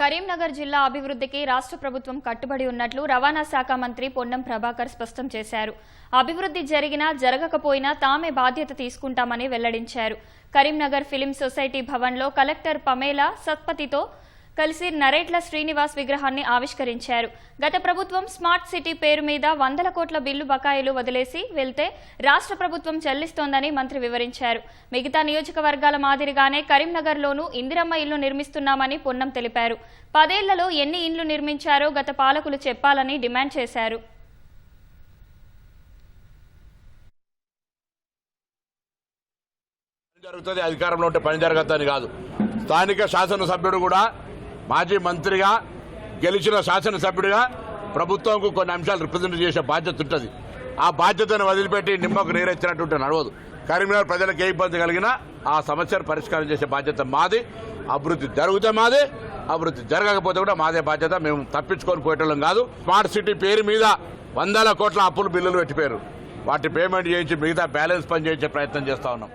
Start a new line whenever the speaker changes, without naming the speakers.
కరీంనగర్ జిల్లా అభివృద్ధికి రాష్ట్ర ప్రభుత్వం కట్టుబడి ఉన్నట్లు రవాణా శాఖ మంత్రి పొన్నం ప్రభాకర్ స్పష్టం చేశారు. అభివృద్ధి జరిగినా జరగకపోయినా తామే బాధ్యత తీసుకుంటామని వెల్లడించారు. కరీంనగర్ ఫిలిం సొసైటీ భవన్లో కలెక్టర్ పమేలా సత్పతితో కలిసి నరేట్ల శ్రీనివాస్ విగ్రహాన్ని ఆవిష్కరించారు. గత ప్రభుత్వం స్మార్ట్ సిటీ పేరు మీద 100 కోట్ల బిల్లు బకాయిలు వదిలేసి వెళ్తే రాష్ట్ర ప్రభుత్వం చెల్లిస్తోందని మంత్రి వివరించారు. మిగతా నియోజకవర్గాల మాదిరిగానే కరీంనగర్లోనూ ఇందిరమ్మ ఇల్లు నిర్మిస్తున్నామని పొన్నం తెలిపారు. 10 ఏళ్లలో ఎన్ని ఇండ్లు నిర్మించారో గత పాలకులు చెప్పాలని డిమాండ్ చేశారు.
జరుగుతుంది, అధికారంలో ఉంటే పని జరగద్దని కాదు. స్థానిక శాసనసభ్యుడు కూడా మాజీ మంత్రిగా గెలిచిన శాసనసభ్యుడిగా ప్రభుత్వంకు కొన్ని అంశాలు రిప్రజెంట్ చేసే బాధ్యత ఉంటుంది. ఆ బాధ్యతను వదిలిపెట్టి నిమ్మకు నీరెచ్చినట్టుంటే నడవదు. కరీంనగర్ ప్రజలకు ఏ ఇబ్బంది కలిగినా ఆ సమస్యను పరిష్కారం చేసే బాధ్యత మాది. అభివృద్ధి జరిగితే మాదే, అభివృద్ధి జరగకపోతే కూడా మాదే బాధ్యత. మేము తప్పించుకొని పోయేటోళ్ళం కాదు. స్మార్ట్ సిటీ పేరు మీద 100 కోట్ల అప్పులు బిల్లులు పెట్టిపోయారు. వాటి పేమెంట్ చేయించి మిగతా బ్యాలెన్స్ పని చేయించే ప్రయత్నం చేస్తా ఉన్నాం.